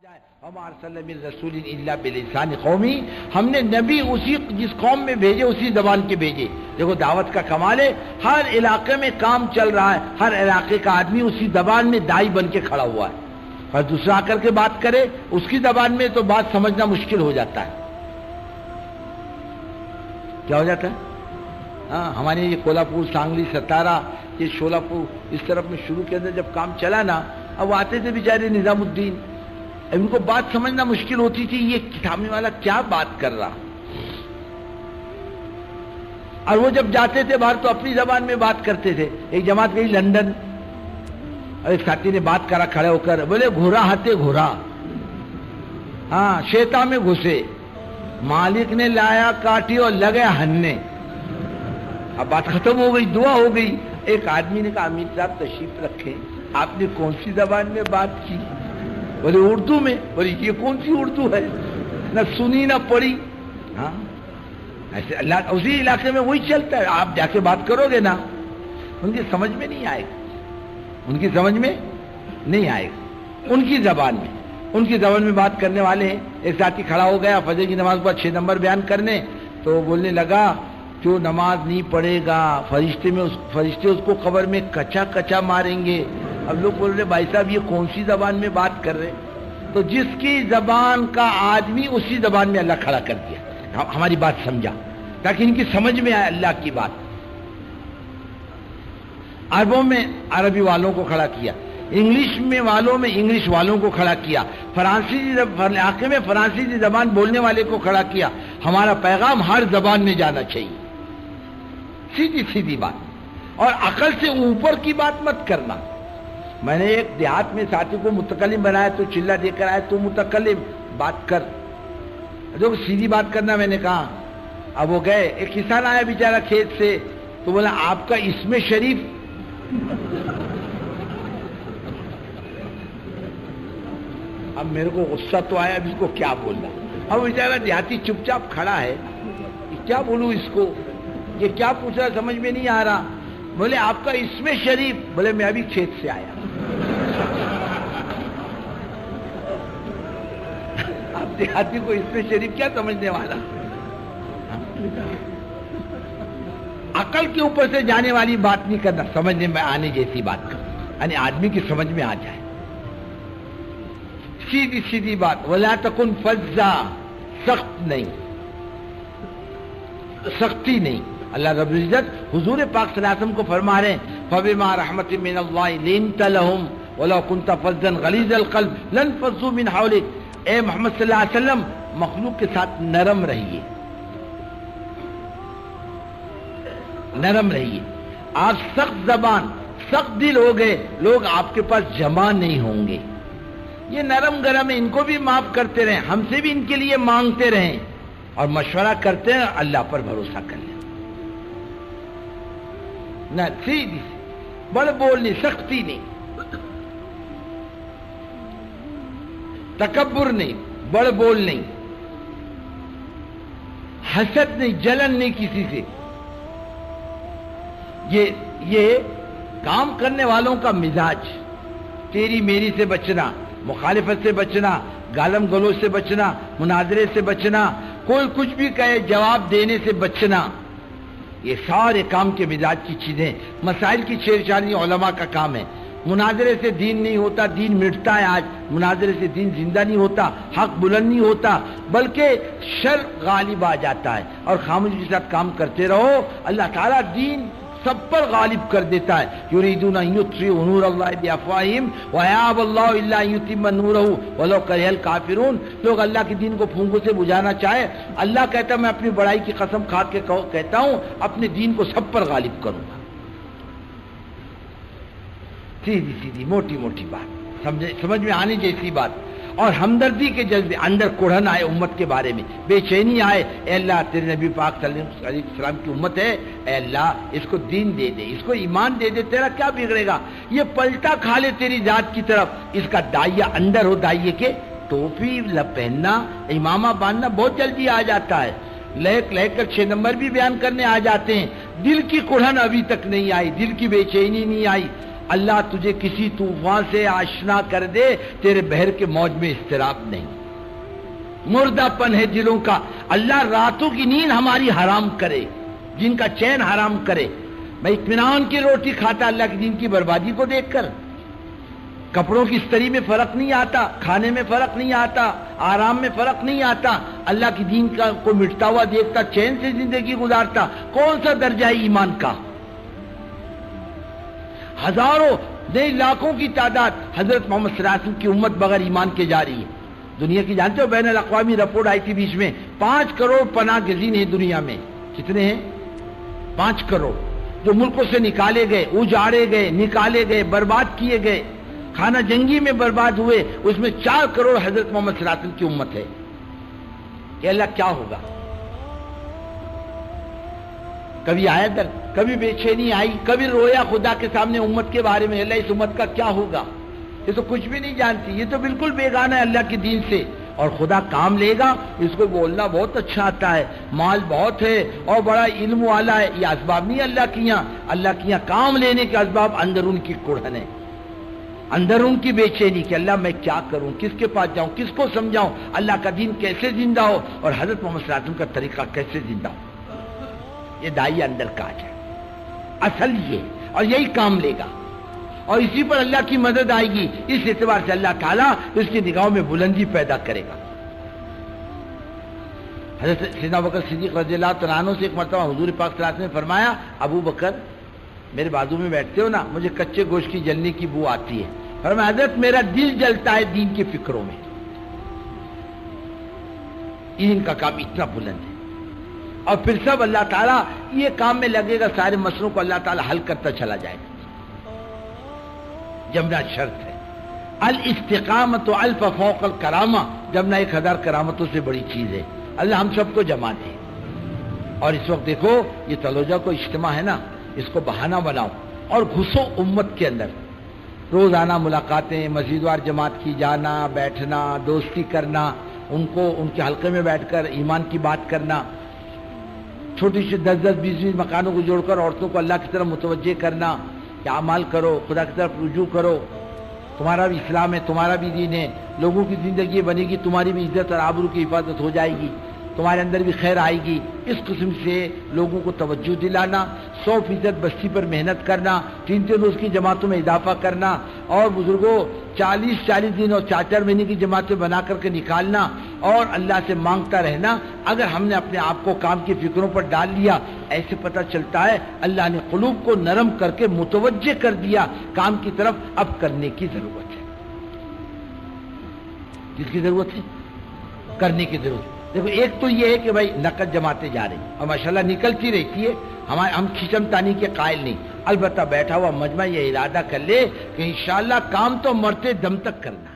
وما ارسلنا من رسول الا بلسان قومی، ہم نے نبی اسی جس قوم میں بھیجے اسی زبان کے بھیجے۔ دیکھو دعوت کا کمال ہے، ہر علاقے میں کام چل رہا ہے، ہر علاقے کا آدمی اسی زبان میں دائی بن کے کھڑا ہوا ہے، اور دوسرا آ کر کے بات کرے اس کی زبان میں تو بات سمجھنا مشکل ہو جاتا ہے۔ کیا ہو جاتا ہے؟ ہاں، ہمارے یہ کولہاپور، سانگلی، ستارہ، یہ شولاپور اس طرف میں شروع کے اندر جب کام چلا نا، اب آتے تھے بیچارے نظام الدین، ان کو بات سمجھنا مشکل ہوتی تھی، یہ کتابی والا کیا بات کر رہا، اور وہ جب جاتے تھے باہر تو اپنی زبان میں بات کرتے تھے۔ ایک جماعت گئی لندن، اور ایک ساتھی نے بات کرا کھڑے ہو کر، بولے گھوڑا ہاتھے گھوڑا، ہاں شیطان میں گھسے، مالک نے لایا کاٹی اور لگے ہننے۔ اب بات ختم ہو گئی، دعا ہو گئی۔ ایک آدمی نے کہا امیر صاحب تشریف رکھیں، آپ نے کون سی زبان میں بات کی؟ بولے اردو میں۔ بولے یہ کون سی اردو ہے، نہ سنی نہ پڑھی۔ ہاں ایسے اللہ اسی علاقے میں وہی چلتا ہے، آپ جا کے بات کرو گے نا، ان کی سمجھ میں نہیں آئے گا، ان کی سمجھ میں نہیں آئے گا، ان کی زبان میں، ان کی زبان میں بات کرنے والے ہیں۔ ایک ساتھی کھڑا ہو گیا فجر کی نماز پر 6 نمبر بیان کرنے، تو بولنے لگا جو نماز نہیں پڑھے گا فرشتے اس کو قبر میں کچا کچا ماریں گے۔ اب لوگ بول رہے بھائی صاحب یہ کون سی زبان میں بات کر رہے؟ تو جس کی زبان کا آدمی اسی زبان میں اللہ کھڑا کر دیا، ہماری بات سمجھا تاکہ ان کی سمجھ میں آئے اللہ کی بات۔ عربوں میں عربی والوں کو کھڑا کیا، انگلش میں والوں میں انگلش والوں کو کھڑا کیا، علاقے میں فرانسیسی زبان بولنے والے کو کھڑا کیا۔ ہمارا پیغام ہر زبان میں جانا چاہیے، سیدھی سیدھی بات، اور عقل سے اوپر کی بات مت کرنا۔ میں نے ایک دیہات میں ساتھی کو متکلم بنایا تو چلا دے کر آیا، تو متکلم بات کر، جو سیدھی بات کرنا۔ میں نے کہا اب وہ گئے، ایک کسان آیا بیچارہ کھیت سے، تو بولا آپ کا اسم شریف؟ اب میرے کو غصہ تو آیا، اب اس کو کیا بولنا۔ اب بیچارہ دیہاتی چپ چاپ کھڑا ہے، کیا بولوں اس کو، یہ کیا پوچھ رہا سمجھ میں نہیں آ رہا۔ بولے آپ کا اسم شریف؟ بولے میں ابھی کھیت سے آیا۔ آپ دیہاتی کو اسم شریف کیا سمجھنے والا؟ عقل کے اوپر سے جانے والی بات نہیں کرنا، سمجھنے میں آنے جیسی بات کرنا، یعنی آدمی کی سمجھ میں آ جائے، سیدھی سیدھی بات۔ وَلَا تَكُنْ فَظًّا، سخت نہیں، سختی نہیں۔ اللہ رب العزت حضور پاک صلی اللہ علیہ وسلم کو فرما رہے ہیں فَبِمَا رَحْمَةٍ مِّنَ اللَّهِ لِنْتَ لَهُمْ وَلَوْ كُنْتَ فَظًّا غَلِيظَ الْقَلْبِ لَانفَضُّوا مِنْ حَوْلِكَ۔ اے محمد صلی اللہ علیہ وسلم مخلوق کے ساتھ نرم رہیے، نرم رہیے۔ آپ سخت زبان سخت دل ہو گئے، لوگ آپ کے پاس جمع نہیں ہوں گے۔ یہ نرم گرم ہے، ان کو بھی معاف کرتے رہیں، ہم سے بھی ان کے لیے مانگتے رہیں، اور مشورہ کرتے ہیں، اللہ پر بھروسہ کر لیں۔ نہ سیدھی بڑ بول نہیں، سختی نہیں، تکبر نہیں، بڑ بول نہیں، حسد نہیں، جلن نہیں کسی سے۔ یہ کام کرنے والوں کا مزاج، تیری میری سے بچنا، مخالفت سے بچنا، گالم گلوچ سے بچنا، مناظرے سے بچنا، کوئی کچھ بھی کہے جواب دینے سے بچنا، یہ سارے کام کے مزاج کی چیزیں۔ مسائل کی چھیڑ چھاڑی علماء کا کام ہے۔ مناظرے سے دین نہیں ہوتا، دین مٹتا ہے آج، مناظرے سے دین زندہ نہیں ہوتا، حق بلند نہیں ہوتا، بلکہ شر غالب آ جاتا ہے، اور خاموشی کے ساتھ کام کرتے رہو، اللہ تعالیٰ دین سب پر غالب کر دیتا ہے۔ یریدون ان یطفئوا نور اللہ بافواہہم ویأبی اللہ الا ان یتم نورہ ولو کرہ الکافرون۔ لوگ اللہ کے دین کو پھونکوں سے بجھانا چاہے، اللہ کہتا ہے میں اپنی بڑائی کی قسم کھا کے کہتا ہوں اپنے دین کو سب پر غالب کروں گا۔ سیدھی سیدھی موٹی موٹی بات، سمجھ میں آنے جیسی بات، اور ہمدردی کے جذبے، اندر کوڑھن آئے امت کے بارے میں، بے چینی آئے، اے اللہ تیرے نبی پاک صلی اللہ علیہ وسلم کی امت ہے، اے اللہ اس کو دین دے دے، اس کو ایمان دے دے، تیرا کیا بگڑے گا؟ یہ پلٹا کھا لے تیری ذات کی طرف، اس کا دائیا اندر ہو، دائیے کے ٹوپی پہننا، امامہ باندھنا بہت جلدی آ جاتا ہے، لہک کر 6 نمبر بھی بیان کرنے آ جاتے ہیں، دل کی کوڑھن ابھی تک نہیں آئی، دل کی بے چینی نہیں آئی، اللہ تجھے کسی طوفان سے آشنا کر دے، تیرے بحر کے موج میں اضطراب نہیں۔ مردہ پن ہے دلوں کا، اللہ راتوں کی نیند ہماری حرام کرے، جن کا چین حرام کرے۔ میں اطمینان کی روٹی کھاتا اللہ کے دین کی بربادی کو دیکھ کر۔ کپڑوں کی استری میں فرق نہیں آتا، کھانے میں فرق نہیں آتا، آرام میں فرق نہیں آتا، اللہ کی دین کا کو مٹتا ہوا دیکھتا، چین سے زندگی گزارتا۔ کون سا درجہ ہے ایمان کا؟ ہزاروں نہیں لاکھوں کی تعداد حضرت محمد صلی اللہ علیہ وسلم کی امت بغیر ایمان کے جا رہی ہے۔ دنیا کی جانتے ہو بین الاقوامی رپورٹ آئی تھی بیچ میں، 5 کروڑ پناہ گزین ہیں دنیا میں۔ کتنے ہیں؟ 5 کروڑ، جو ملکوں سے نکالے گئے، اجاڑے گئے، نکالے گئے، برباد کیے گئے، خانہ جنگی میں برباد ہوئے، اس میں 4 کروڑ حضرت محمد صلی اللہ علیہ وسلم کی امت ہے۔ کہ اللہ کیا ہوگا؟ کبھی آیا در، کبھی بے چینی آئی، کبھی رویا خدا کے سامنے امت کے بارے میں، اللہ اس امت کا کیا ہوگا؟ یہ تو کچھ بھی نہیں جانتی، یہ تو بالکل بیگانہ ہے اللہ کے دین سے۔ اور خدا کام لے گا، اس کو بولنا بہت اچھا آتا ہے، مال بہت ہے اور بڑا علم والا ہے، یہ اسباب نہیں اللہ کی یہاں۔ اللہ کی یہاں کام لینے کے اسباب اندر ان کی کڑھن ہے، اندر ان کی بے چینی کہ اللہ میں کیا کروں، کس کے پاس جاؤں، کس کو سمجھاؤں، اللہ کا دین کیسے زندہ ہو اور حضرت محمد صلی اللہ علیہ وسلم کا طریقہ کیسے زندہ ہو۔ یہ دائی اندر کاج ہے اصل یہ، اور یہی کام لے گا اور اسی پر اللہ کی مدد آئے گی۔ اس اعتبار سے اللہ تعالیٰ اس کی نگاہوں میں بلندی پیدا کرے گا۔ حضرت سیدنا ابوبکر صدیق رضی اللہ تعالیٰ عنہ سے ایک مرتبہ حضور پاک صلی اللہ علیہ وسلم نے فرمایا، ابو بکر میرے بازو میں بیٹھتے ہو نا، مجھے کچے گوشت کی جلنے کی بو آتی ہے۔ فرمایا حضرت میرا دل جلتا ہے دین کی فکروں میں، ان کا کام اتنا بلند ہے۔ اور پھر سب اللہ تعالیٰ یہ کام میں لگے گا، سارے مسئلوں کو اللہ تعالیٰ حل کرتا چلا جائے گا۔ جمنا شرط ہے، الاستقامت الف فوق الکرامہ، جمنا 1000 کرامتوں سے بڑی چیز ہے۔ اللہ ہم سب کو جما دے۔ اور اس وقت دیکھو یہ تلوجہ کو اجتماع ہے نا، اس کو بہانہ بناؤ اور گھسو امت کے اندر۔ روزانہ ملاقاتیں، مزیدوار جماعت کی جانا، بیٹھنا، دوستی کرنا، ان کو ان کے حلقے میں بیٹھ کر ایمان کی بات کرنا، چھوٹی سی 10-10 20-20 مکانوں کو جوڑ کر عورتوں کو اللہ کی طرف متوجہ کرنا کہ اعمال کرو، خدا کی طرف رجوع کرو، تمہارا بھی اسلام ہے، تمہارا بھی دین ہے، لوگوں کی زندگی بنے گی، تمہاری بھی عزت اور آبرو کی حفاظت ہو جائے گی، تمہارے اندر بھی خیر آئے گی۔ اس قسم سے لوگوں کو توجہ دلانا، 100% بستی پر محنت کرنا، 3 روز کی جماعتوں میں اضافہ کرنا، اور بزرگوں 40 دن اور 4 مہینے کی جماعتیں بنا کر کے نکالنا، اور اللہ سے مانگتا رہنا۔ اگر ہم نے اپنے آپ کو کام کی فکروں پر ڈال لیا، ایسے پتہ چلتا ہے اللہ نے قلوب کو نرم کر کے متوجہ کر دیا کام کی طرف، اب کرنے کی ضرورت ہے۔ کس کی ضرورت ہے؟ کرنے کی ضرورت ہے۔ دیکھو ایک تو یہ ہے کہ بھائی نقد جماعتیں جا رہی اور ماشاءاللہ نکلتی رہتی ہے، ہم کھچم تانی کے قائل نہیں، البتہ بیٹھا ہوا مجمع یہ ارادہ کر لے کہ انشاءاللہ کام تو مرتے دم تک کرنا۔